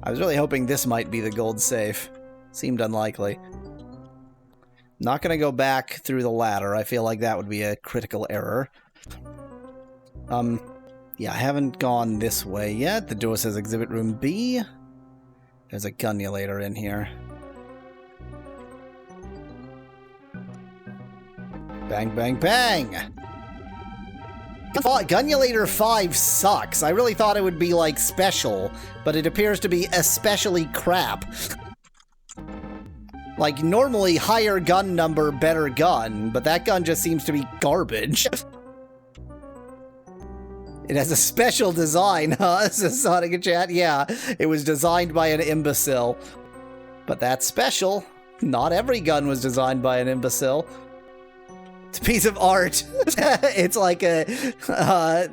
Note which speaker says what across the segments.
Speaker 1: I was really hoping this might be the gold safe. Seemed unlikely. Not gonna go back through the ladder. I feel like that would be a critical error. Yeah, I haven't gone this way yet. The door says Exhibit Room B. There's a gunnulator in here. Bang, bang, bang! Gunnulator 5 sucks. I really thought it would be, like, special, but it appears to be especially crap. Like, normally higher gun number, better gun, but that gun just seems to be garbage. It has a special design, huh? Says Sonic in chat. Yeah, it was designed by an imbecile. But that's special. Not every gun was designed by an imbecile. It's a piece of art. It's like a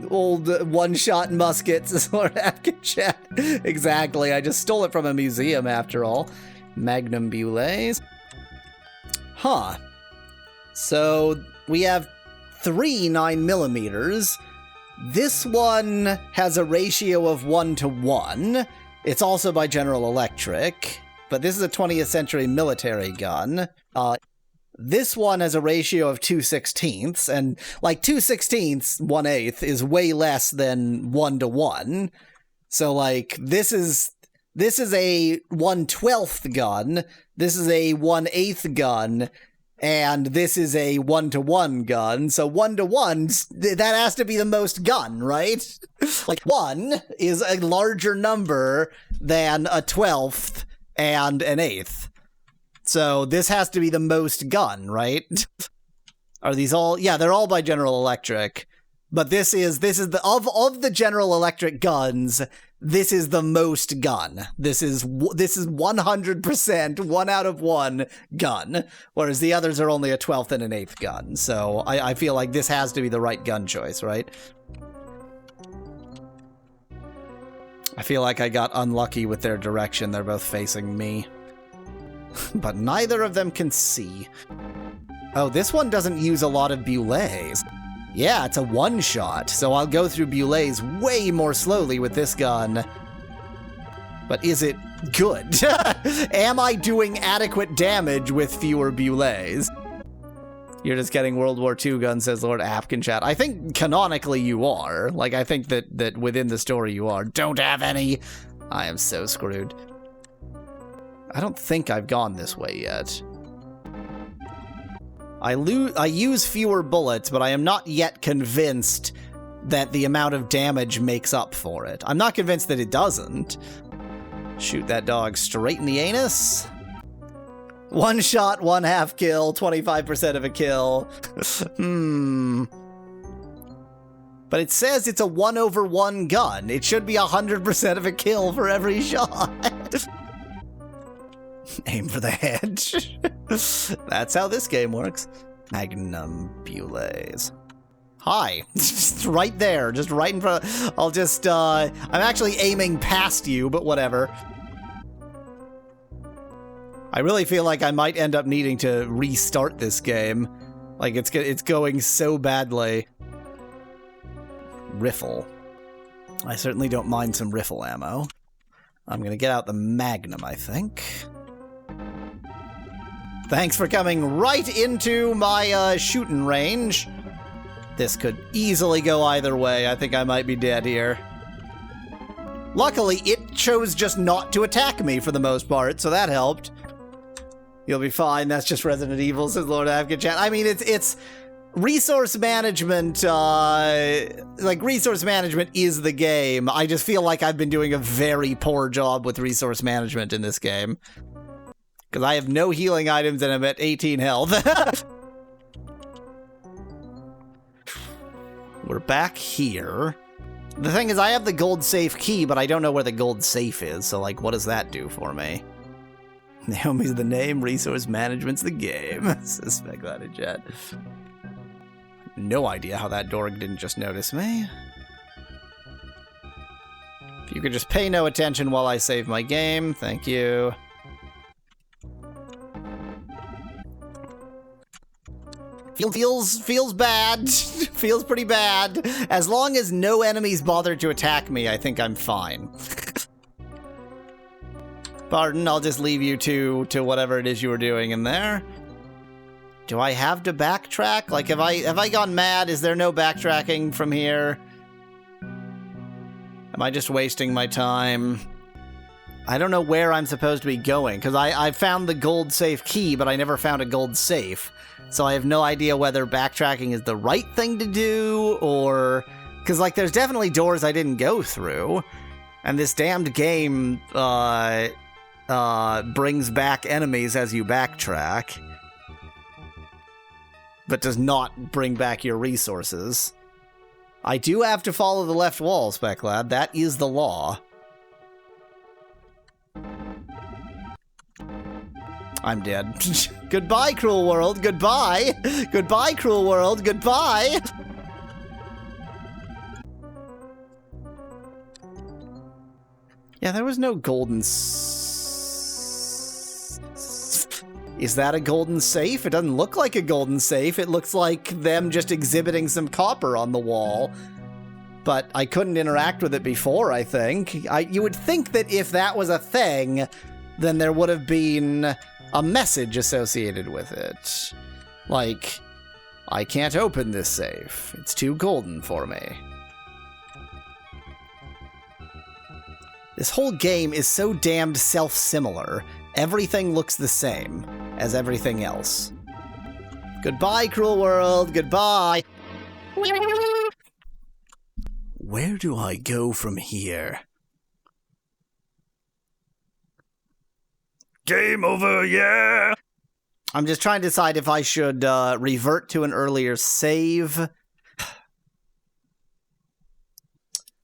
Speaker 1: old one-shot musket, says Lord Atkin chat. Exactly, I just stole it from a museum after all. Magnum Bullets. Huh. So, we have 3 9mm. This one has a ratio of 1:1. It's also by General Electric, but this is a 20th century military gun. This one has a ratio of 2/16, and like 2/16, 1/8 is way less than 1:1. So like this is a 1/12 gun, this is a 1/8 gun, and this is a 1:1 gun. So 1:1, that has to be the most gun, right? Like 1 is a larger number than a 12th and an 8th. So this has to be the most gun, right? Are these all? Yeah, they're all by General Electric. But this is the of the General Electric guns, this is the most gun. This is 100% 1 out of 1 gun, whereas the others are only a 12th and an 8th gun. So I feel like this has to be the right gun choice, right? I feel like I got unlucky with their direction. They're both facing me. But neither of them can see. Oh, this one doesn't use a lot of bullets. Yeah, it's a one-shot, so I'll go through bullets way more slowly with this gun. But is it good? Am I doing adequate damage with fewer bullets? You're just getting World War II guns, says Lord Apkin chat. I think canonically you are. Like, I think that within the story you are. Don't have any. I am so screwed. I don't think I've gone this way yet. I use fewer bullets, but I am not yet convinced that the amount of damage makes up for it. I'm not convinced that it doesn't. Shoot that dog straight in the anus. 1 shot, 1/2 kill, 25% of a kill. But it says it's a 1/1 gun. It should be 100% of a kill for every shot. Aim for the head. That's how this game works. Magnum Bullets. Hi. Just right there. Just right in front of... I'll just, I'm actually aiming past you, but whatever. I really feel like I might end up needing to restart this game. Like, it's going so badly. Riffle. I certainly don't mind some riffle ammo. I'm gonna get out the Magnum, I think. Thanks for coming right into my shooting range. This could easily go either way. I think I might be dead here. Luckily, it chose just not to attack me for the most part, so that helped. You'll be fine. That's just Resident Evil, says Lord Advocate Chat. I mean, it's resource management. Like, resource management is the game. I just feel like I've been doing a very poor job with resource management in this game. Because I have no healing items and I'm at 18 health. We're back here. The thing is, I have the gold safe key, but I don't know where the gold safe is, so, like, what does that do for me? Naomi's the name, resource management's the game. Suspect that in chat. No idea how that dork didn't just notice me. If you could just pay no attention while I save my game, thank you. Feels bad. Feels pretty bad. As long as no enemies bother to attack me, I think I'm fine. Pardon, I'll just leave you to whatever it is you were doing in there. Do I have to backtrack? Like, have I gone mad? Is there no backtracking from here? Am I just wasting my time? I don't know where I'm supposed to be going, because I found the gold safe key, but I never found a gold safe. So I have no idea whether backtracking is the right thing to do, or... Because, like, there's definitely doors I didn't go through, and this damned game brings back enemies as you backtrack, but does not bring back your resources. I do have to follow the left wall, Speclad. That is the law. I'm dead. Goodbye, cruel world. Goodbye. Goodbye, cruel world. Goodbye. Yeah, there was no golden... Is that a golden safe? It doesn't look like a golden safe. It looks like them just exhibiting some copper on the wall. But I couldn't interact with it before, I think. You would think that if that was a thing, then there would have been a message associated with it. Like, I can't open this safe. It's too golden for me. This whole game is so damned self-similar. Everything looks the same as everything else. Goodbye, cruel world. Goodbye. Where do I go from here? Game over, yeah! I'm just trying to decide if I should revert to an earlier save.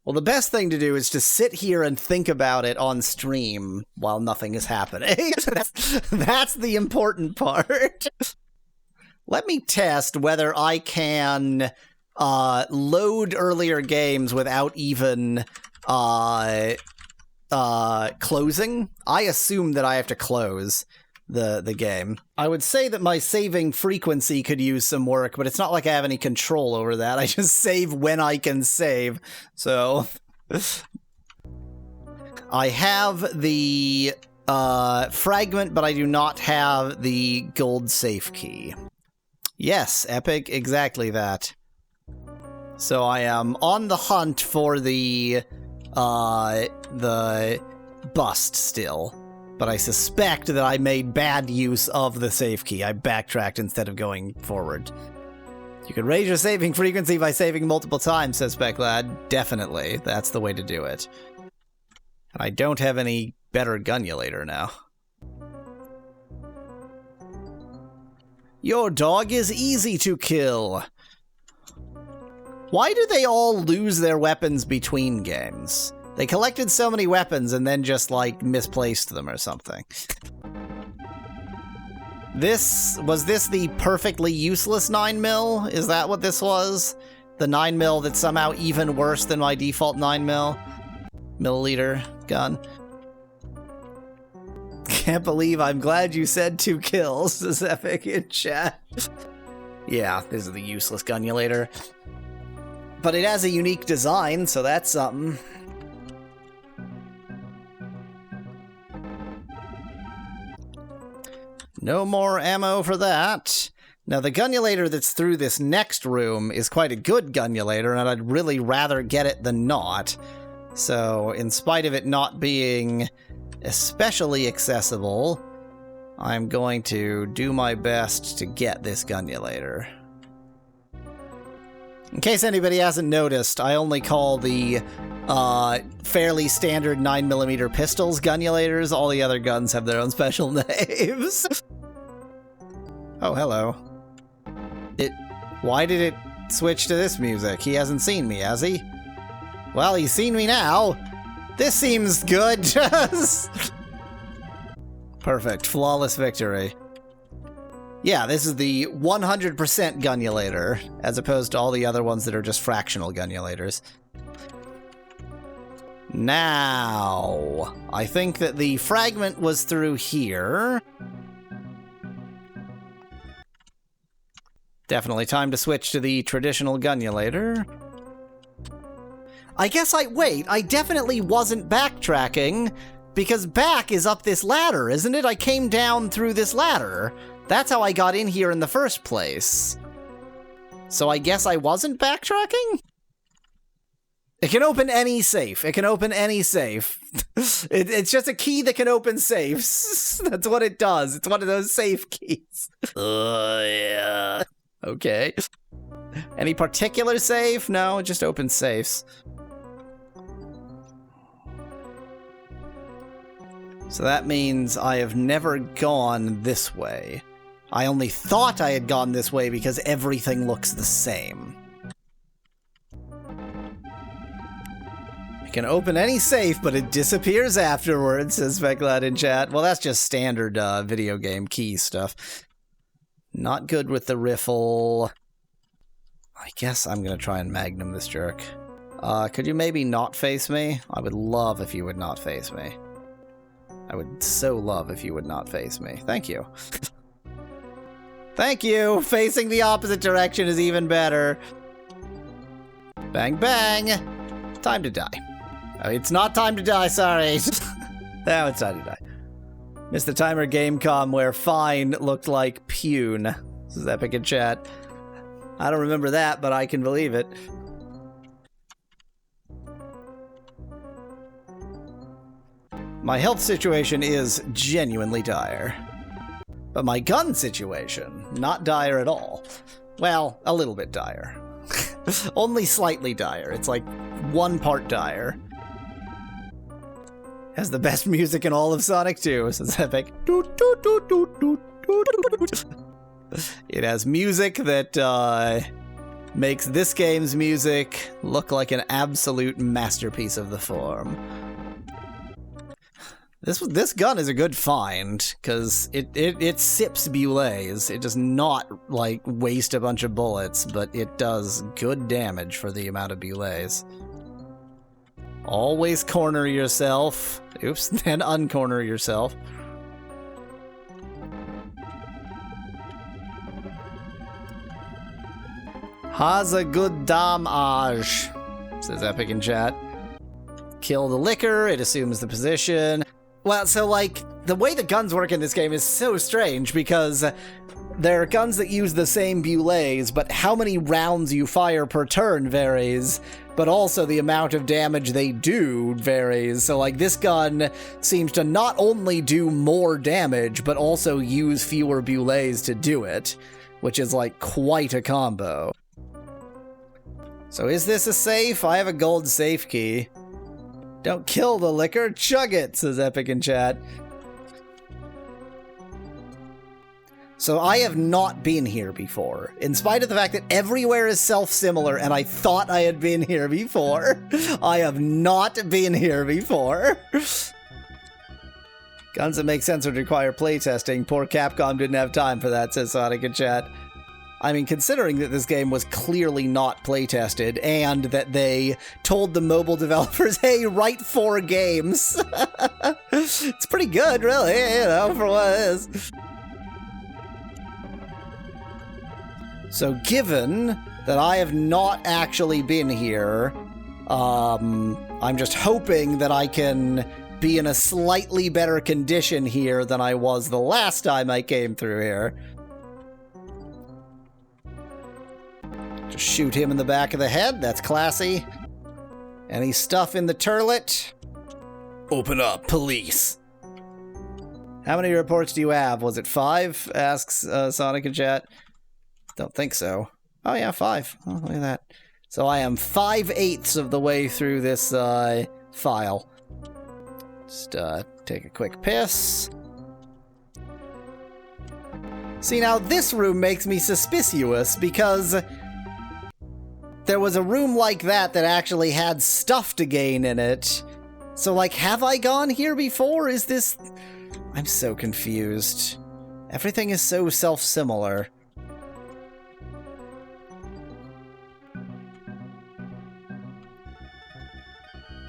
Speaker 1: Well, the best thing to do is to sit here and think about it on stream while nothing is happening. That's the important part. Let me test whether I can load earlier games without even closing. I assume that I have to close the game. I would say that my saving frequency could use some work, but it's not like I have any control over that. I just save when I can save. So I have the fragment, but I do not have the gold safe key. Yes, epic, exactly that. So I am on the hunt for the bust still. But I suspect that I made bad use of the safe key. I backtracked instead of going forward. You can raise your saving frequency by saving multiple times, says Speclad. Definitely. That's the way to do it. And I don't have any better gunulator now. Your dog is easy to kill. Why do they all lose their weapons between games? They collected so many weapons and then just, like, misplaced them or something. Was this the perfectly useless 9mm? Is that what this was? The 9mm that's somehow even worse than my default 9mm milliliter gun? Can't believe I'm glad you said 2 kills, says Epic in chat. Yeah, this is the useless gunulator. But it has a unique design, so that's something. No more ammo for that. Now, the gunulator that's through this next room is quite a good gunulator, and I'd really rather get it than not. So, in spite of it not being especially accessible, I'm going to do my best to get this gunulator. In case anybody hasn't noticed, I only call the fairly standard 9mm pistols gunnulators. All the other guns have their own special names. Oh, hello. Why did it switch to this music? He hasn't seen me, has he? Well, he's seen me now. This seems good. Perfect. Flawless victory. Yeah, this is the 100% gunulator, as opposed to all the other ones that are just fractional gunnulators. Now, I think that the fragment was through here. Definitely time to switch to the traditional gunulator. I guess I definitely wasn't backtracking, Because back is up this ladder, isn't it? I came down through this ladder. That's how I got in here in the first place. So I guess I wasn't backtracking? It can open any safe. It can open any safe. It's just a key that can open safes. That's what it does. It's one of those safe keys. Yeah. Okay. Any particular safe? No, it just opens safes. So that means I have never gone this way. I only thought I had gone this way because everything looks the same. I can open any safe, but it disappears afterwards, says Speclad in chat. Well, that's just standard video game key stuff. Not good with the riffle. I guess I'm gonna try and magnum this jerk. Could you maybe not face me? I would love if you would not face me. I would so love if you would not face me. Thank you. Thank you! Facing the opposite direction is even better. Bang, bang! Time to die. Oh, it's not time to die, sorry. Now it's time to die. Missed the timer Gamecom where fine looked like pune. This is epic in chat. I don't remember that, but I can believe it. My health situation is genuinely dire. But my gun situation, not dire at all. Well, a little bit dire. Only slightly dire. It's like 1 part dire. Has the best music in all of Sonic 2, says Epic. It has music that makes this game's music look like an absolute masterpiece of the form. This gun is a good find, because it sips bullets. It does not, like, waste a bunch of bullets, but it does good damage for the amount of bullets. Always corner yourself. Oops, then uncorner yourself. Has a good damage, says Epic in chat. Kill the liquor, it assumes the position. Well, so, like, the way the guns work in this game is so strange, because there are guns that use the same bullets, but how many rounds you fire per turn varies, but also the amount of damage they do varies. So, like, this gun seems to not only do more damage, but also use fewer bullets to do it, which is, like, quite a combo. So is this a safe? I have a gold safe key. Don't kill the liquor, chug it, says Epic in chat. So I have not been here before, in spite of the fact that everywhere is self-similar and I thought I had been here before. I have not been here before. Guns that make sense would require playtesting. Poor Capcom didn't have time for that, says Sonic in chat. I mean, considering that this game was clearly not playtested, and that they told the mobile developers, hey, write 4 games. It's pretty good, really, you know, for what it is. So given that I have not actually been here, I'm just hoping that I can be in a slightly better condition here than I was the last time I came through here. Just shoot him in the back of the head, that's classy. Any stuff in the turlet? Open up, police. How many reports do you have? Was it 5? Asks Sonic in chat. Don't think so. Oh yeah, 5. Oh, look at that. So I am 5/8 of the way through this file. Just take a quick piss. See, now this room makes me suspicious because there was a room like that actually had stuff to gain in it. So, like, have I gone here before? Is this... I'm so confused. Everything is so self-similar.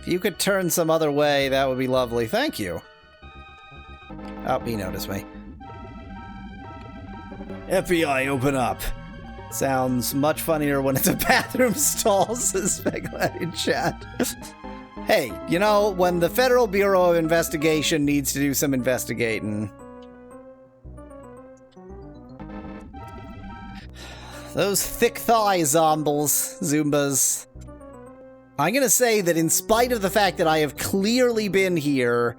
Speaker 1: If you could turn some other way, that would be lovely. Thank you. Oh, he noticed me. FBI, open up. Sounds much funnier when it's a bathroom stall, says Speculated Chat. Hey, you know, when the Federal Bureau of Investigation needs to do some investigating... Those thick thigh Zumbas. I'm gonna say that in spite of the fact that I have clearly been here,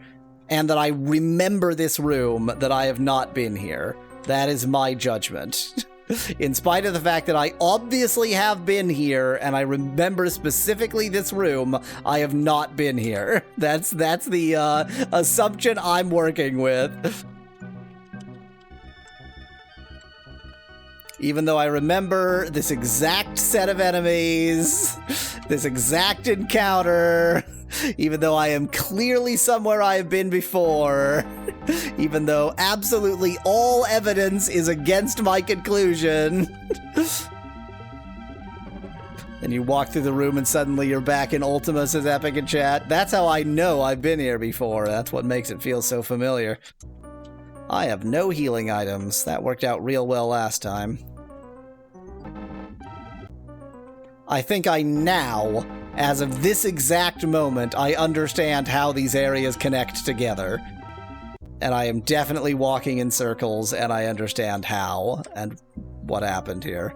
Speaker 1: and that I remember this room, that I have not been here. That is my judgment. In spite of the fact that I obviously have been here, and I remember specifically this room, I have not been here. That's the assumption I'm working with. Even though I remember this exact set of enemies, this exact encounter, even though I am clearly somewhere I have been before, even though absolutely all evidence is against my conclusion. And you walk through the room and suddenly you're back in Ultima, says Epic in chat. That's how I know I've been here before. That's what makes it feel so familiar. I have no healing items. That worked out real well last time. I think I now, as of this exact moment, I understand how these areas connect together. And I am definitely walking in circles, and I understand how and what happened here.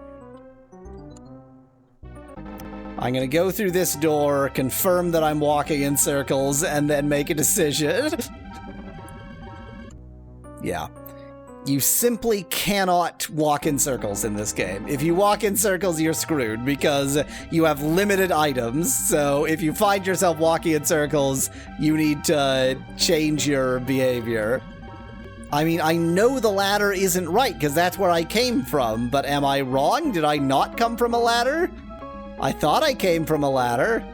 Speaker 1: I'm gonna go through this door, confirm that I'm walking in circles, and then make a decision. Yeah. You simply cannot walk in circles in this game. If you walk in circles, you're screwed because you have limited items. So if you find yourself walking in circles, you need to change your behavior. I mean, I know the ladder isn't right because that's where I came from, but am I wrong? Did I not come from a ladder? I thought I came from a ladder.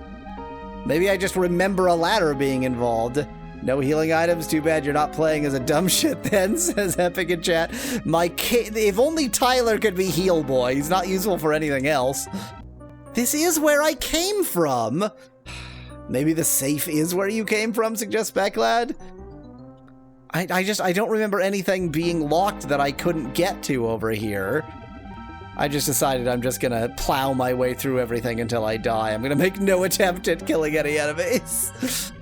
Speaker 1: Maybe I just remember a ladder being involved. No healing items? Too bad you're not playing as a dumb shit then, says Epic in chat. If only Tyler could be Heal Boy. He's not useful for anything else. This is where I came from. Maybe the safe is where you came from, suggests Becklad. I don't remember anything being locked that I couldn't get to over here. I just decided I'm just gonna plow my way through everything until I die. I'm gonna make no attempt at killing any enemies.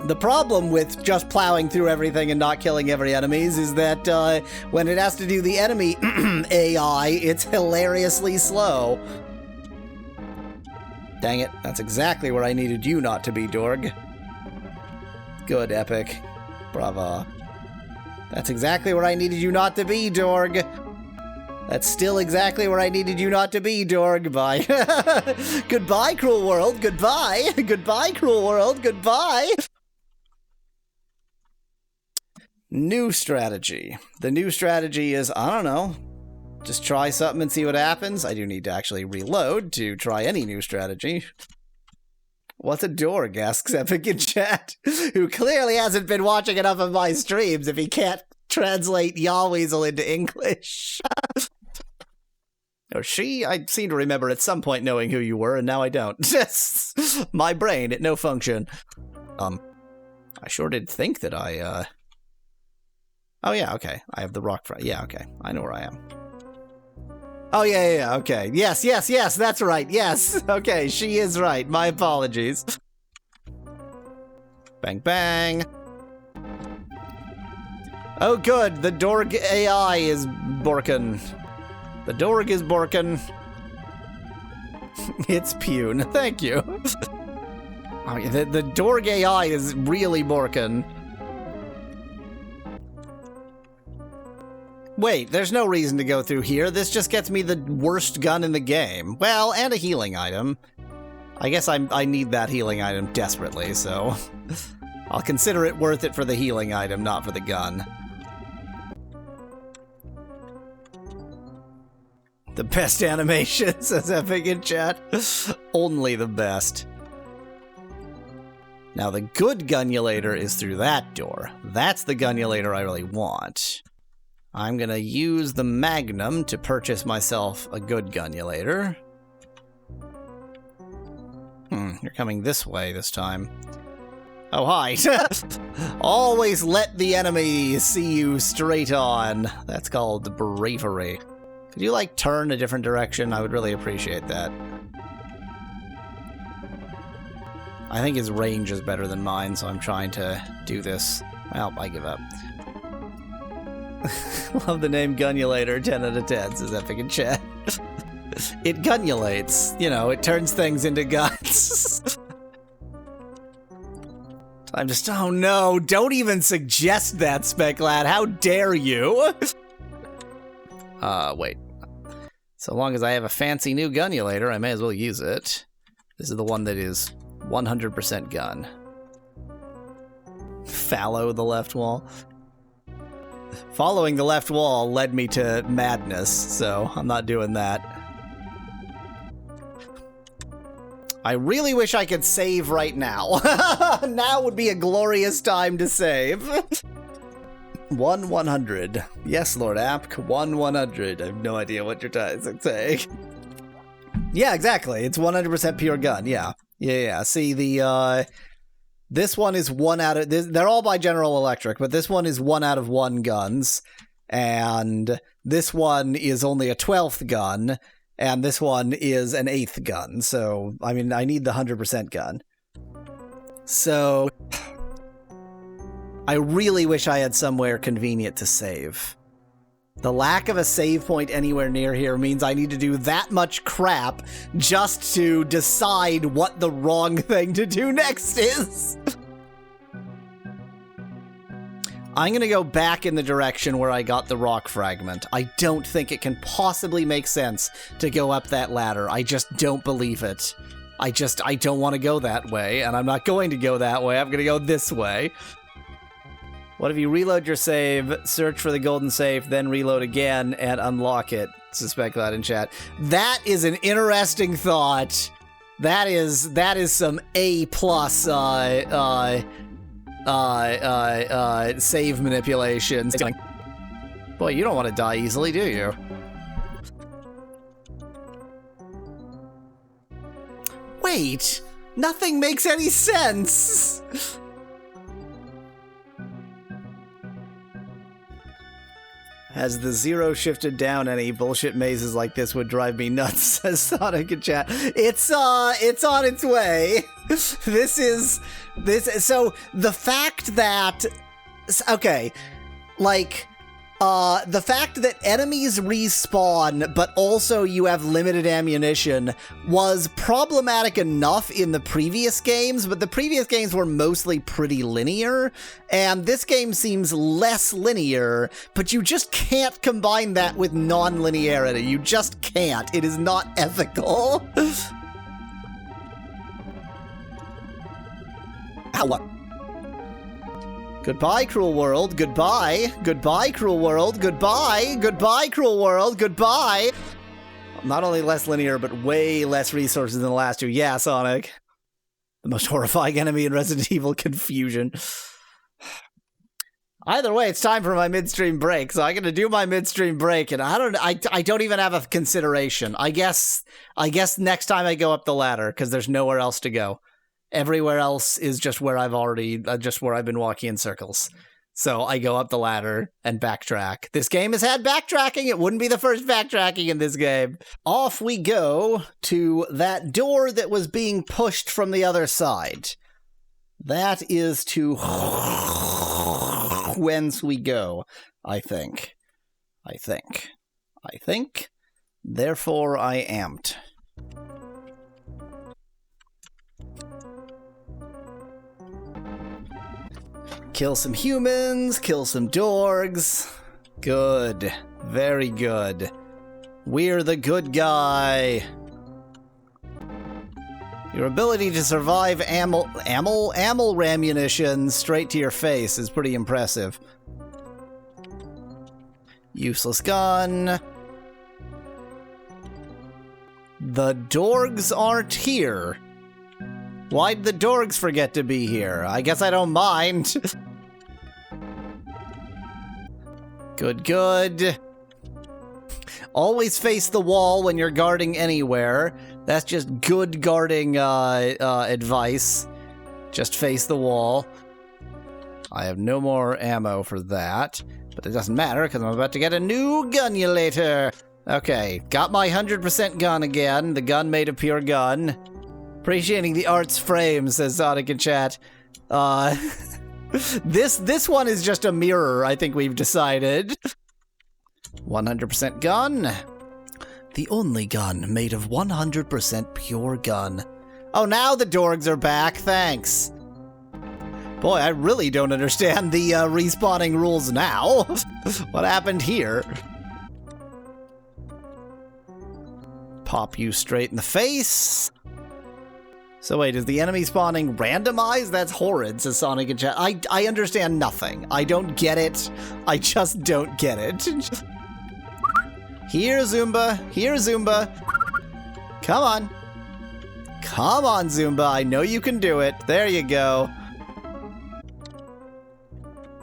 Speaker 1: The problem with just plowing through everything and not killing every enemies is that when it has to do the enemy AI, it's hilariously slow. Dang it, that's exactly where I needed you not to be, Dorg. Good, Epic. Bravo. That's exactly where I needed you not to be, Dorg. That's still exactly where I needed you not to be, Dorg. Bye. Goodbye, cruel world. Goodbye. Goodbye, cruel world. Goodbye. New strategy. The new strategy is, I don't know, just try something and see what happens. I do need to actually reload to try any new strategy. What's a Dorg, asks Epic in chat, who clearly hasn't been watching enough of my streams if he can't translate Yahweasel into English. Or she? I seem to remember at some point knowing who you were, and now I don't. My brain, it no function. I sure did think that I, Oh yeah, okay. I have the rock front. Yeah, okay. I know where I am. Oh yeah, okay. Yes, that's right. Yes. Okay, she is right. My apologies. Bang, bang. Oh good, the Dorg AI is borkin. The Dorg is borkin. It's Pune. Thank you. Oh, the Dorg AI is really borkin. Wait, there's no reason to go through here. This just gets me the worst gun in the game. Well, and a healing item. I guess I need that healing item desperately, so I'll consider it worth it for the healing item, not for the gun. The best animation, says Epic in chat. Only the best. Now the good gunulator is through that door. That's the gunulator I really want. I'm gonna use the Magnum to purchase myself a good gunulator. You're coming this way this time. Oh, hi. Always let the enemy see you straight on. That's called bravery. Could you, like, turn a different direction? I would really appreciate that. I think his range is better than mine, so I'm trying to do this. Well, I give up. Love the name Gunulator, 10 out of 10, says Epic in chat. It gunulates. You know, it turns things into guns. I'm just, oh no, don't even suggest that, Speclad. How dare you? Wait. So long as I have a fancy new Gunulator, I may as well use it. This is the one that is 100% gun. Fallow the left wall. Following the left wall led me to madness, so I'm not doing that. I really wish I could save right now. Now would be a glorious time to save. 100. Yes, Lord Apk, 100. I have no idea what you're saying. Yeah, exactly. It's 100% pure gun. Yeah. See, this one is 1 out of... They're all by General Electric, but this one is 1 out of 1 guns. And this one is only a 12th gun. And this one is an 8th gun. So, I mean, I need the 100% gun. So, I really wish I had somewhere convenient to save. The lack of a save point anywhere near here means I need to do that much crap just to decide what the wrong thing to do next is. I'm gonna go back in the direction where I got the rock fragment. I don't think it can possibly make sense to go up that ladder. I just don't believe it. I don't want to go that way, and I'm not going to go that way. I'm gonna go this way. What if you reload your save, search for the golden safe, then reload again, and unlock it? Suspect that in chat. That is an interesting thought. That is some A+ save manipulations. Boy, you don't want to die easily, do you? Wait, nothing makes any sense. Has the zero shifted down any? Bullshit mazes like this would drive me nuts, says Sonic in chat. It's on its way. So the fact that, okay, like, the fact that enemies respawn, but also you have limited ammunition, was problematic enough in the previous games, but the previous games were mostly pretty linear, and this game seems less linear, but you just can't combine that with non-linearity. You just can't. It is not ethical. Ow. Goodbye, cruel world. Goodbye. Goodbye, cruel world. Goodbye. Goodbye, cruel world. Goodbye. Not only less linear, but way less resources than the last two. Yeah, Sonic. The most horrifying enemy in Resident Evil, confusion. Either way, it's time for my midstream break, so I'm gonna do my midstream break, and I don't even have a consideration. I guess next time I go up the ladder, because there's nowhere else to go. Everywhere else is just where I've been walking in circles. So I go up the ladder and backtrack. This game has had backtracking. It wouldn't be the first backtracking in this game. Off we go to that door that was being pushed from the other side. That is to whence we go, I think. Therefore, I amped. Kill some humans, kill some dorgs. Good. Very good. We're the good guy. Your ability to survive ammo ammunition straight to your face is pretty impressive. Useless gun. The dorgs aren't here. Why'd the dorgs forget to be here? I guess I don't mind. Good. Always face the wall when you're guarding anywhere. That's just good guarding advice. Just face the wall. I have no more ammo for that, but it doesn't matter because I'm about to get a new gunulator. Okay, got my 100% gun again. The gun made of pure gun. Appreciating the art's frame, says Sonic in chat. This one is just a mirror, I think we've decided. 100% gun. The only gun made of 100% pure gun. Oh, now the Dorgs are back, thanks. Boy, I really don't understand the respawning rules now. What happened here? Pop you straight in the face. So wait, is the enemy spawning randomized? That's horrid, says Sonic in chat. I understand nothing. I don't get it. I just don't get it. Here, Zumba. Here, Zumba. Come on. Come on, Zumba. I know you can do it. There you go.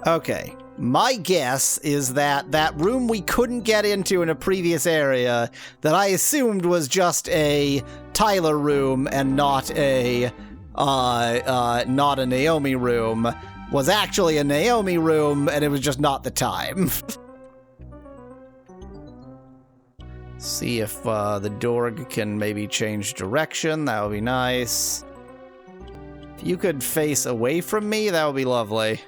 Speaker 1: Okay. My guess is that that room we couldn't get into in a previous area that I assumed was just a Tyler room and not a Naomi room was actually a Naomi room, and it was just not the time. See if the Dorg can maybe change direction. That would be nice. If you could face away from me, that would be lovely.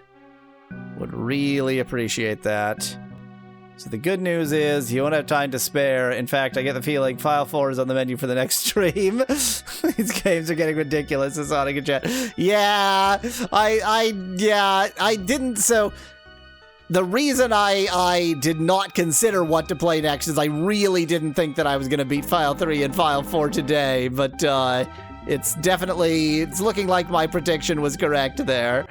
Speaker 1: Would really appreciate that. So the good news is you won't have time to spare. In fact, I get the feeling File 4 is on the menu for the next stream. These games are getting ridiculous, as Sonic and chat. Yeah, I didn't. So the reason I did not consider what to play next is I really didn't think that I was going to beat File 3 and File 4 today, but it's looking like my prediction was correct there.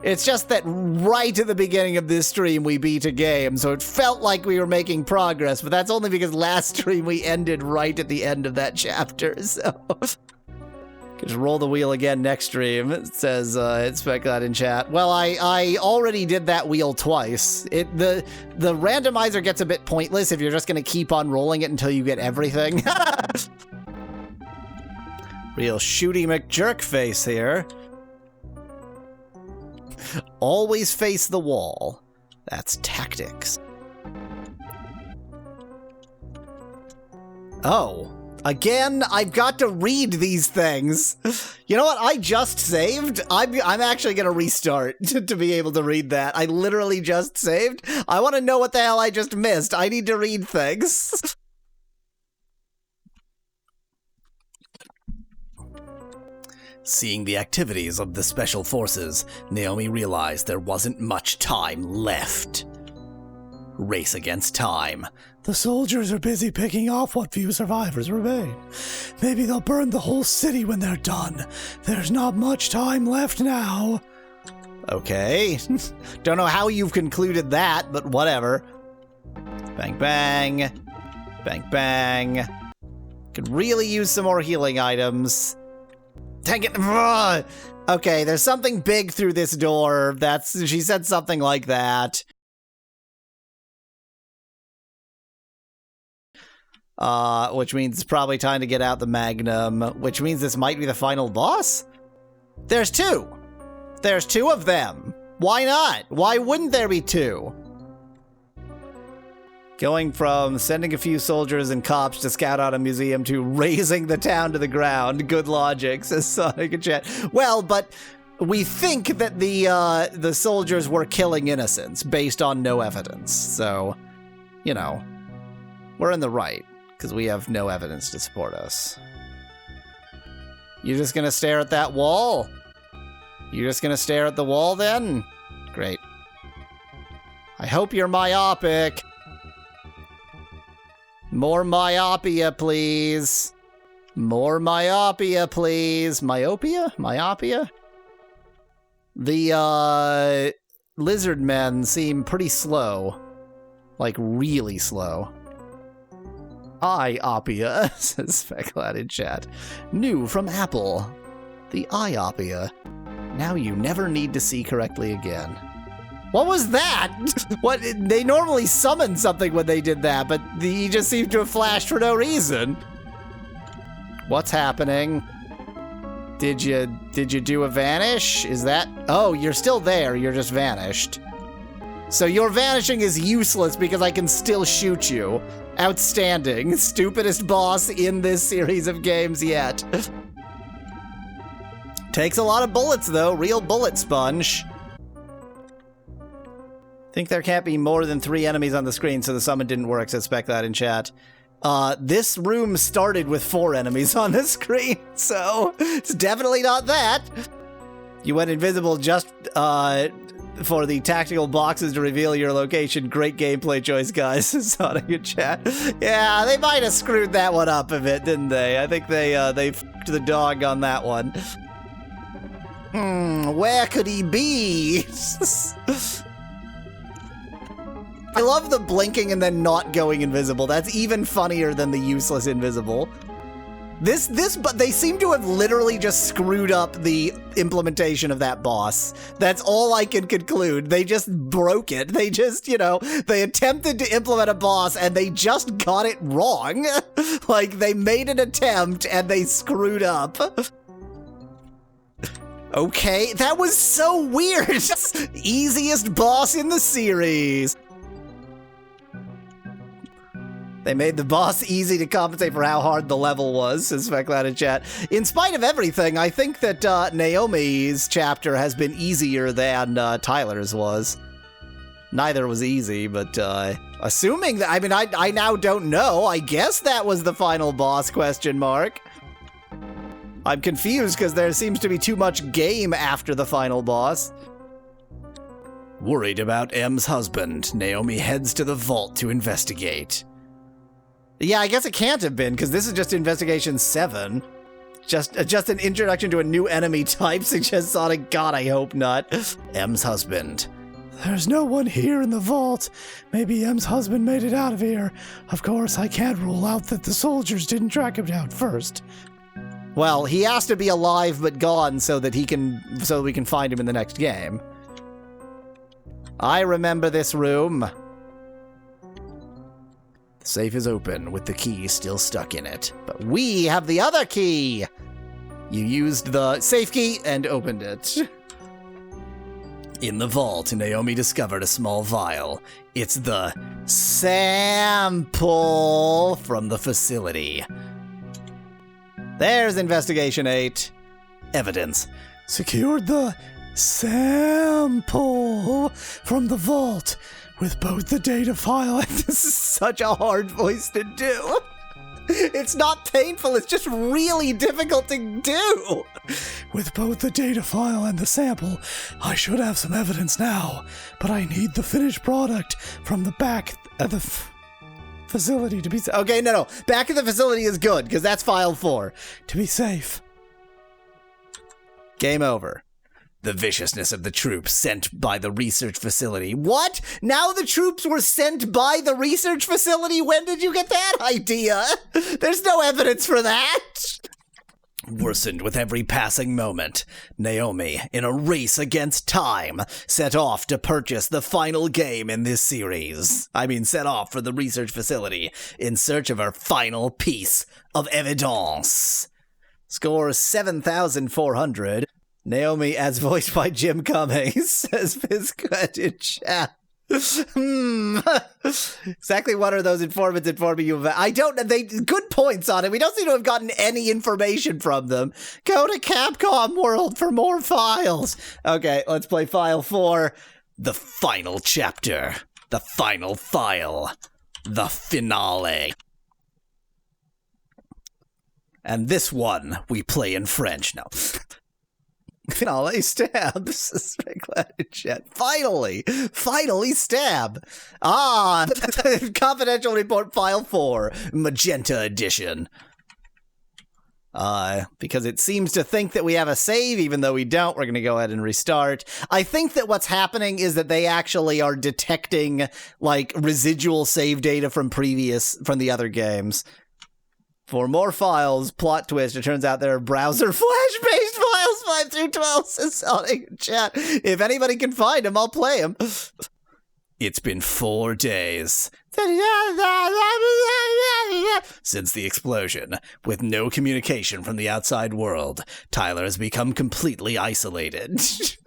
Speaker 1: It's just that right at the beginning of this stream, we beat a game, so it felt like we were making progress, but that's only because last stream we ended right at the end of that chapter, so... Just roll the wheel again next stream, it says, Inspect that in chat. Well, I already did that wheel twice. The randomizer gets a bit pointless if you're just gonna keep on rolling it until you get everything. Real shooty McJerk face here. Always face the wall. That's tactics. Oh, again, I've got to read these things. You know what? I just saved. I'm actually going to restart to be able to read that. I literally just saved. I want to know what the hell I just missed. I need to read things. Seeing the activities of the Special Forces, Naomi realized there wasn't much time left. Race against time. The soldiers are busy picking off what few survivors remain. Maybe they'll burn the whole city when they're done. There's not much time left now. Okay. Don't know how you've concluded that, but whatever. Bang, bang. Bang, bang. Could really use some more healing items. Dang it. Ugh. Okay, there's something big through this door. She said something like that. Which means it's probably time to get out the Magnum, which means this might be the final boss? There's two. There's two of them. Why not? Why wouldn't there be two? Going from sending a few soldiers and cops to scout out a museum to razing the town to the ground. Good logic, says Sonic in chat. Well, but we think that the soldiers were killing innocents based on no evidence. So, you know, we're in the right because we have no evidence to support us. You're just gonna stare at that wall? You're just gonna stare at the wall then? Great. I hope you're myopic. More myopia, please. More myopia, please. Myopia? Myopia? The, lizard men seem pretty slow. Like, really slow. Iopia, says Specklad in chat. New from Apple. The Iopia. Now you never need to see correctly again. What was that? What? They normally summon something when they did that, but he just seemed to have flashed for no reason. What's happening? Did you do a vanish? Is that? Oh, you're still there. You're just vanished. So your vanishing is useless because I can still shoot you. Outstanding. Stupidest boss in this series of games yet. Takes a lot of bullets, though. Real bullet sponge. Think there can't be more than 3 enemies on the screen, so the summon didn't work. Suspect that in chat. This room started with 4 enemies on the screen, so it's definitely not that. You went invisible just for the tactical boxes to reveal your location. Great gameplay choice, guys. Sonic in chat. Yeah, they might have screwed that one up a bit, didn't they? I think they f***ed the dog on that one. Where could he be? I love the blinking and then not going invisible. That's even funnier than the useless invisible. But they seem to have literally just screwed up the implementation of that boss. That's all I can conclude. They just broke it. They just, they attempted to implement a boss and they just got it wrong. Like, they made an attempt and they screwed up. Okay, that was so weird. Easiest boss in the series. They made the boss easy to compensate for how hard the level was, says Speclat in chat. In spite of everything, I think that Naomi's chapter has been easier than Tyler's was. Neither was easy, but assuming that, I now don't know. I guess that was the final boss, question mark. I'm confused because there seems to be too much game after the final boss. Worried about M's husband, Naomi heads to the vault to investigate. Yeah, I guess it can't have been, because this is just Investigation 7. Just an introduction to a new enemy type, suggests Sonic. God, I hope not. M's husband. There's no one here in the vault. Maybe M's husband made it out of here. Of course, I can't rule out that the soldiers didn't track him down first. Well, he has to be alive but gone so that we can find him in the next game. I remember this room. The safe is open with the key still stuck in it, but we have the other key. You used the safe key and opened it. In the vault, Naomi discovered a small vial. It's the sample from the facility. There's Investigation 8. Evidence. Secured the sample from the vault with both the data file and this is such a hard voice to do. It's not painful, it's just really difficult to do. With both the data file and the sample, I should have some evidence now, but I need the finished product from the back of the facility to be safe. Okay, no. Back of the facility is good, because that's file 4. To be safe. Game over. The viciousness of the troops sent by the research facility. What? Now the troops were sent by the research facility? When did you get that idea? There's no evidence for that. Worsened with every passing moment, Naomi, in a race against time, set off to purchase the final game in this series. Set off for the research facility in search of her final piece of evidence. Score 7,400. Naomi, as voiced by Jim Cummings, says Fisquet in chat. Exactly what are those informants informing you about? I don't know. Good points on it. We don't seem to have gotten any information from them. Go to Capcom World for more files. Okay, let's play file 4. The final chapter. The final file. The finale. And this one we play in French now. Finale stabs. Finally stab. Confidential report file 4, Magenta edition. Because it seems to think that we have a save, even though we don't. We're going to go ahead and restart. I think that what's happening is that they actually are detecting, residual save data from the other games. For more files, plot twist, it turns out there are browser flash-based files 5 through 12, says Sonic in chat. If anybody can find them, I'll play them. It's been 4 days since the explosion. With no communication from the outside world, Tyler has become completely isolated.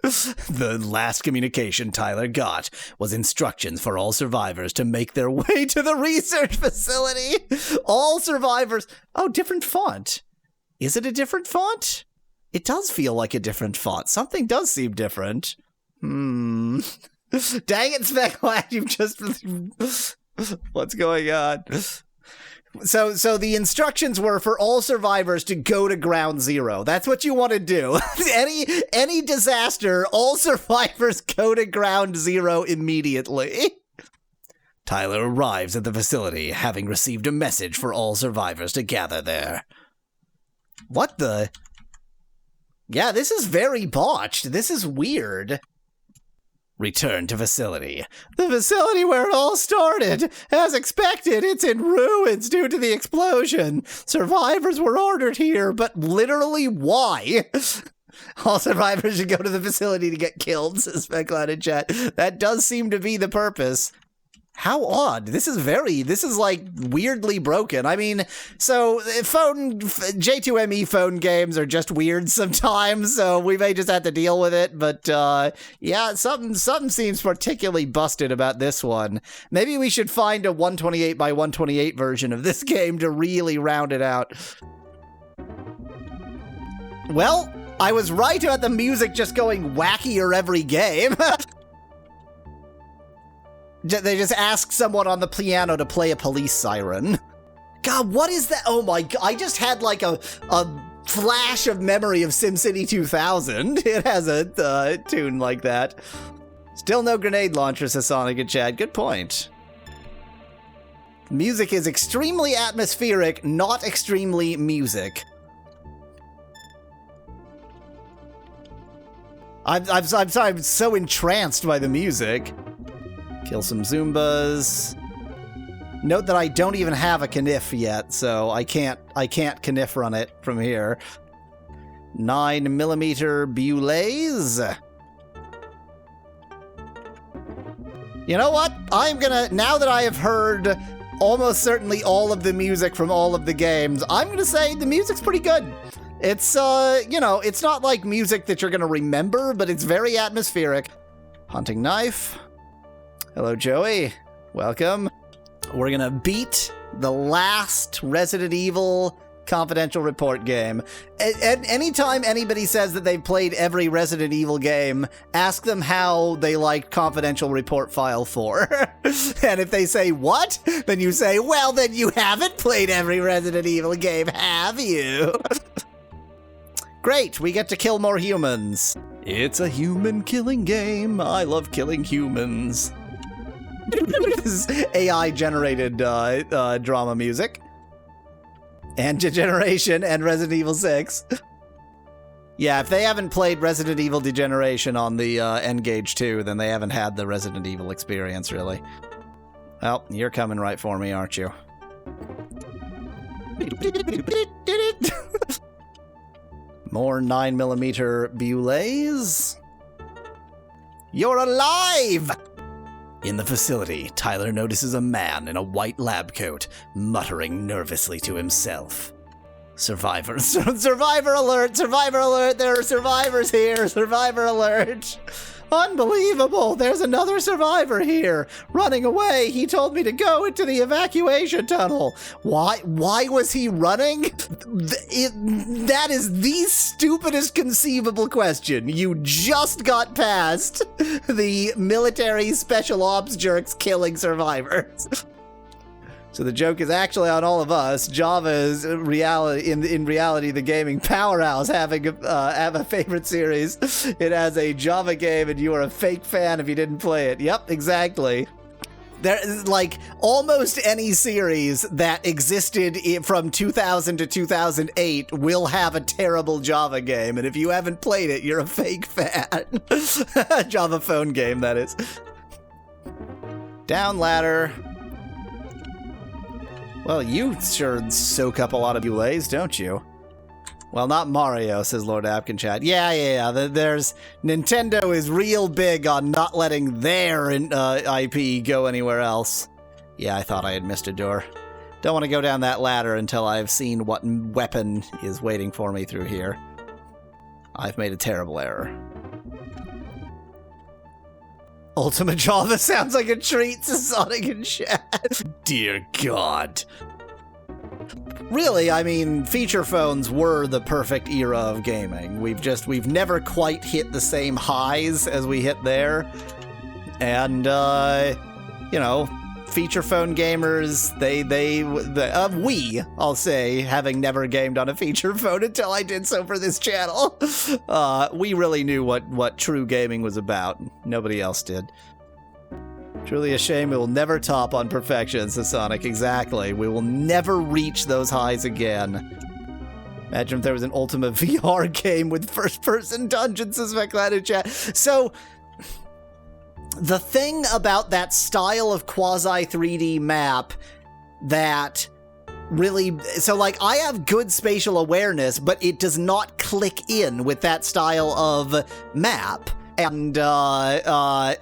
Speaker 1: The last communication Tyler got was instructions for all survivors to make their way to the research facility. All survivors... Oh, different font. Is it a different font? It does feel like a different font. Something does seem different. Dang it, Speckland, you've just... What's going on? So the instructions were for all survivors to go to ground zero. That's what you want to do. Any disaster, all survivors go to ground zero immediately. Tyler arrives at the facility, having received a message for all survivors to gather there. What the... Yeah, this is very botched. This is weird. Return to facility. The facility where it all started. As expected, it's in ruins due to the explosion. Survivors were ordered here, but literally why? All survivors should go to the facility to get killed, says Speckland in chat. That does seem to be the purpose. How odd. This is like weirdly broken. I mean, so J2ME phone games are just weird sometimes, so we may just have to deal with it, but yeah, something seems particularly busted about this one. Maybe we should find a 128 by 128 version of this game to really round it out. Well, I was right about the music just going wackier every game. They just ask someone on the piano to play a police siren. God, what is that? Oh my God, I just had like a flash of memory of SimCity 2000. It has a tune like that. Still no grenade launcher, says Sonic and Chad. Good point. Music is extremely atmospheric, not extremely music. I'm sorry, I'm so entranced by the music. Kill some Zumbas. Note that I don't even have a Kniff yet, so I can't Kniff run it from here. 9mm Bulays. You know what? Now that I have heard almost certainly all of the music from all of the games, I'm gonna say the music's pretty good. It's, it's not like music that you're gonna remember, but it's very atmospheric. Hunting knife. Hello, Joey. Welcome. We're gonna beat the last Resident Evil confidential report game. Anytime anybody says that they've played every Resident Evil game, ask them how they liked confidential report file 4. And if they say, what? Then you say, well, then you haven't played every Resident Evil game, have you? Great, we get to kill more humans. It's a human killing game. I love killing humans. This is AI-generated drama music. And Degeneration and Resident Evil 6. Yeah, if they haven't played Resident Evil Degeneration on the N-Gage 2, then they haven't had the Resident Evil experience, really. Well, you're coming right for me, aren't you? More 9mm Bulays. You're alive! In the facility, Tyler notices a man in a white lab coat, muttering nervously to himself. Survivor alert! Survivor alert! There are survivors here! Survivor alert! Unbelievable! There's another survivor here! Running away! He told me to go into the evacuation tunnel! Why was he running? That is the stupidest conceivable question. You just got past the military special ops jerks killing survivors. So the joke is actually on all of us. Java is in reality the gaming powerhouse, having a favorite series. It has a Java game, and you are a fake fan if you didn't play it. Yep, exactly. There, like, almost any series that existed from 2000 to 2008 will have a terrible Java game, and if you haven't played it, you're a fake fan. Java phone game, that is. Down ladder. Well, you sure soak up a lot of Bulays, don't you? Well, not Mario, says Lord Apkin-Chat. Yeah. There's Nintendo is real big on not letting their IP go anywhere else. Yeah, I thought I had missed a door. Don't want to go down that ladder until I've seen what weapon is waiting for me through here. I've made a terrible error. Ultimate Java sounds like a treat to Sonic and Chat. Dear God. Really, I mean, feature phones were the perfect era of gaming. We've never quite hit the same highs as we hit there. And, you know, feature phone gamers, we, I'll say, having never gamed on a feature phone until I did so for this channel, we really knew what true gaming was about. Nobody else did. Truly a shame we will never top on perfection, says Sonic. Exactly. We will never reach those highs again. Imagine if there was an Ultimate VR game with first-person dungeons, says McClain in chat. So, the thing about that style of quasi-3D map that really... So, like, I have good spatial awareness, but it does not click in with that style of map. And, VR,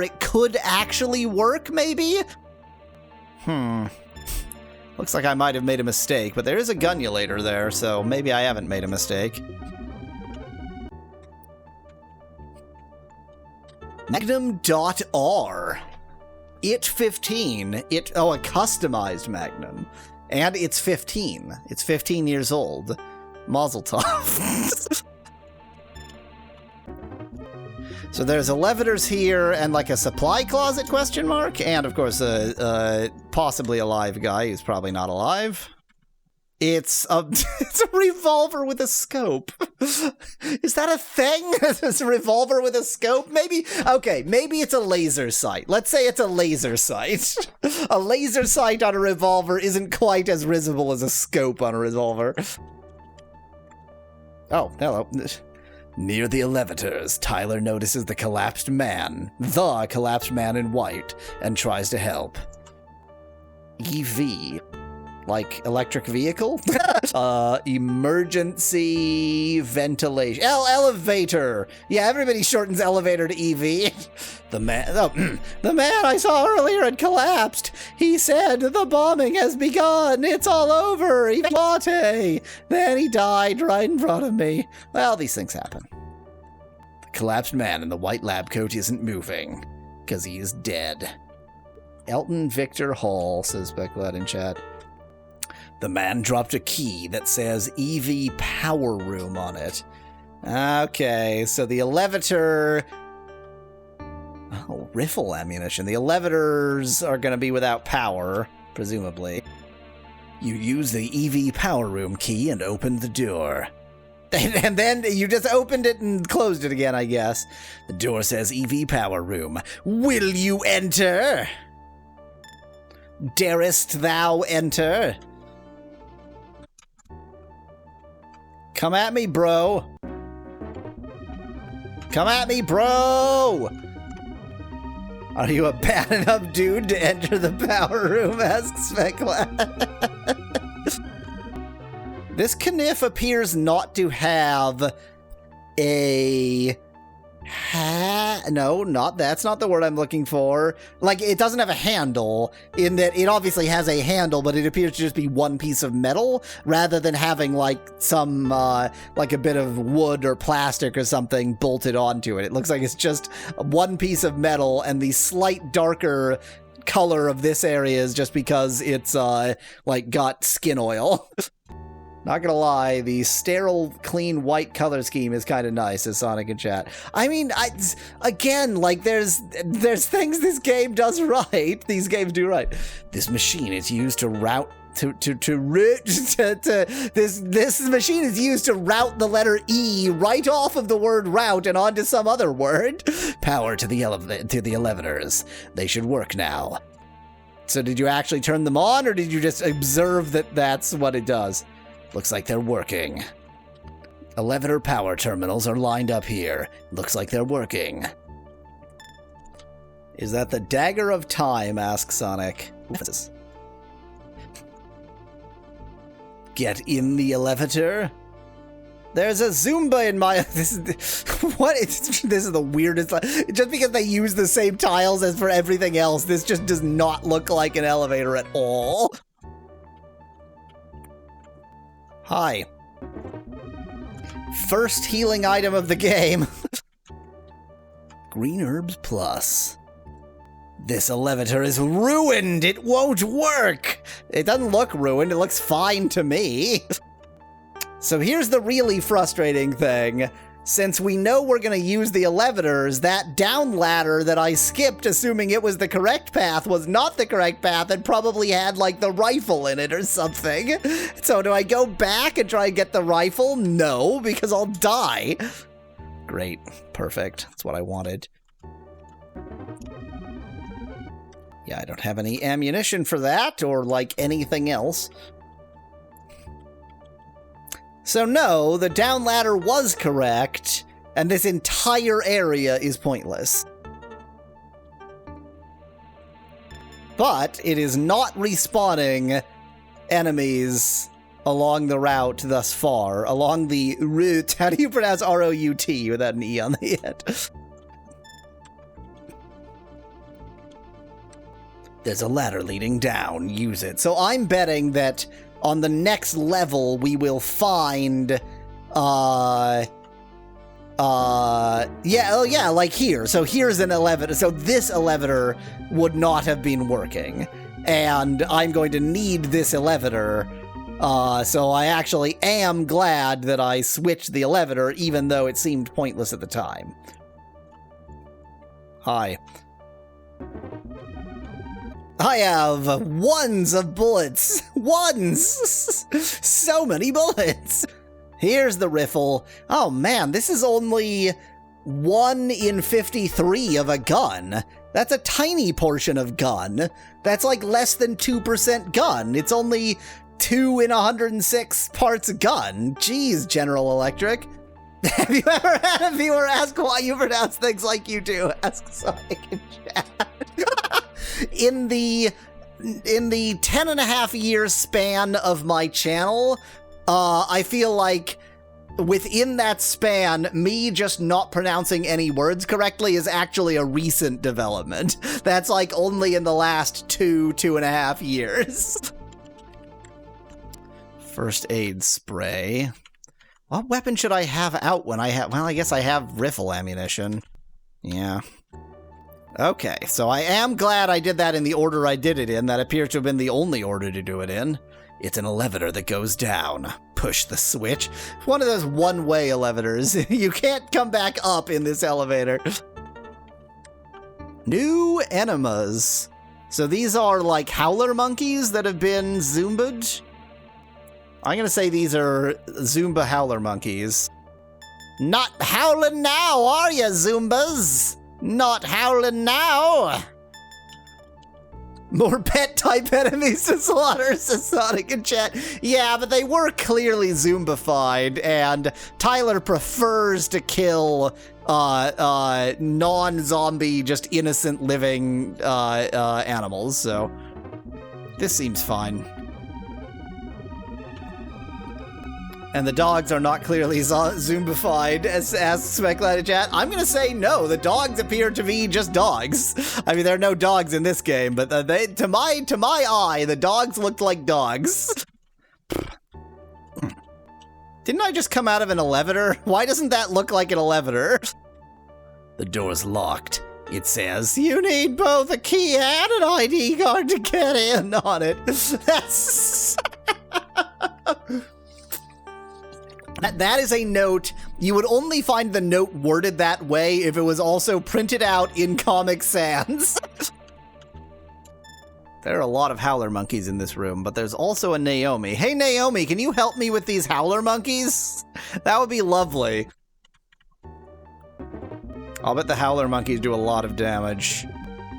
Speaker 1: it could actually work, maybe? Looks like I might have made a mistake, but there is a gunulator there, so maybe I haven't made a mistake. Magnum.R. It 15. A customized Magnum. And it's 15. It's 15 years old. Mazel tov. So there's elevators here and like a supply closet question mark, and of course a possibly alive guy who's probably not alive. It's a revolver with a scope. Is that a thing? It's a revolver with a scope? Maybe, okay, maybe it's a laser sight. Let's say it's a laser sight. A laser sight on a revolver isn't quite as risible as a scope on a revolver. Oh, hello. Near the elevators, Tyler notices the collapsed man in white, and tries to help. EV. Like electric vehicle? Emergency ventilation. Elevator! Yeah, everybody shortens elevator to EV. The man I saw earlier had collapsed. He said, "The bombing has begun. It's all over. Latte." Then he died right in front of me. Well, these things happen. The collapsed man in the white lab coat isn't moving, because he is dead. Elton Victor Hall, says Becklad in chat. The man dropped a key that says EV Power Room on it. Okay, so the elevator... Oh, riffle ammunition. The elevators are going to be without power, presumably. You use the EV Power Room key and open the door. And then you just opened it and closed it again, I guess. The door says EV Power Room. Will you enter? Darest thou enter? Come at me, bro. Come at me, bro! Are you a bad enough dude to enter the power room? Asks Specklad. This Kniff appears not to have a... No, that's not the word I'm looking for. Like, it doesn't have a handle, in that it obviously has a handle, but it appears to just be one piece of metal, rather than having, like, some, like a bit of wood or plastic or something bolted onto it. It looks like it's just one piece of metal, and the slight darker color of this area is just because it's, like, got skin oil. Not gonna lie, the sterile, clean, white color scheme is kind of nice, as Sonic in chat. I mean, again, like, there's things this game does right. These games do right. This machine is used to route this machine is used to route the letter E right off of the word route and onto some other word. Power to the elevators. They should work now. So did you actually turn them on, or did you just observe that that's what it does? Looks like they're working. Elevator power terminals are lined up here. Looks like they're working. Is that the dagger of time? Asks Sonic. Get in the elevator? There's a Zumba in my... This is the weirdest... Just because they use the same tiles as for everything else, this just does not look like an elevator at all. Hi. First healing item of the game. Green Herbs Plus. This elevator is ruined! It won't work! It doesn't look ruined, it looks fine to me. So here's the really frustrating thing. Since we know we're gonna use the elevators, that down ladder that I skipped assuming it was the correct path was not the correct path and probably had, like, the rifle in it or something. So do I go back and try and get the rifle? No, because I'll die. Great. Perfect. That's what I wanted. Yeah, I don't have any ammunition for that or, like, anything else. So no, the down ladder was correct, and this entire area is pointless. But it is not respawning enemies along the route thus far, along the route. How do you pronounce R-O-U-T without an E on the end? There's a ladder leading down, use it. So I'm betting that on the next level, we will find, yeah, like here. So here's an elevator. So this elevator would not have been working. And I'm going to need this elevator. So I actually am glad that I switched the elevator, even though it seemed pointless at the time. Hi. I have ones of bullets. Ones! So many bullets! Here's the riffle. Oh man, this is only 1 in 53 of a gun. That's a tiny portion of gun. That's like less than 2% gun. It's only 2 in 106 parts gun. Jeez, General Electric. Have you ever had a viewer ask why you pronounce things like you do? Ask Sonic in chat. In the 10.5-year span of my channel, I feel like within that span, me just not pronouncing any words correctly is actually a recent development. That's like only in the last 2.5 years. First aid spray. What weapon should I have out when I have... Well, I guess I have rifle ammunition. Yeah. Okay, so I am glad I did that in the order I did it in. That appears to have been the only order to do it in. It's an elevator that goes down. Push the switch. One of those one-way elevators. You can't come back up in this elevator. New enemas. So these are like howler monkeys that have been Zumba'd? I'm gonna say these are Zumba howler monkeys. Not howling now, are ya, Zumbas? Not howling now! More pet-type enemies to slaughter, says Sonic in chat. Yeah, but they were clearly Zumbified, and Tyler prefers to kill non-zombie, just innocent living animals, so this seems fine. And the dogs are not clearly Zumbified, as speculated chat. I'm gonna say no, the dogs appear to be just dogs. I mean, there are no dogs in this game, but to my eye, the dogs looked like dogs. Didn't I just come out of an elevator? Why doesn't that look like an elevator? The door's locked. It says, you need both a key and an ID card to get in on it. That's... That is a note. You would only find the note worded that way if it was also printed out in Comic Sans. There are a lot of howler monkeys in this room, but there's also a Naomi. Hey Naomi, can you help me with these howler monkeys? That would be lovely. I'll bet the howler monkeys do a lot of damage.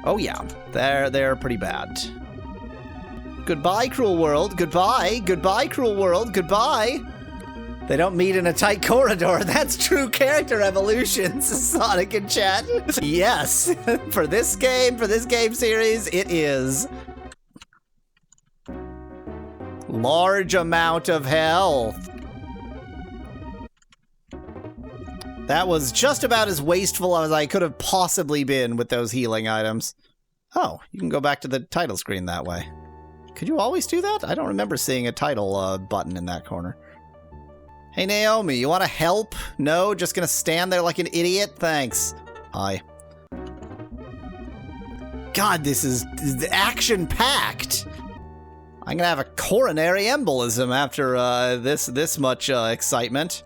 Speaker 1: Oh yeah, they're pretty bad. Goodbye, cruel world. Goodbye. Goodbye, cruel world. Goodbye. They don't meet in a tight corridor. That's true character evolution, Sonic in chat. Yes, for this game series, it is. Large amount of health. That was just about as wasteful as I could have possibly been with those healing items. Oh, you can go back to the title screen that way. Could you always do that? I don't remember seeing a title button in that corner. Hey Naomi, you want to help? No? Just gonna stand there like an idiot? Thanks. Hi. God, this is action-packed. I'm gonna have a coronary embolism after this much excitement.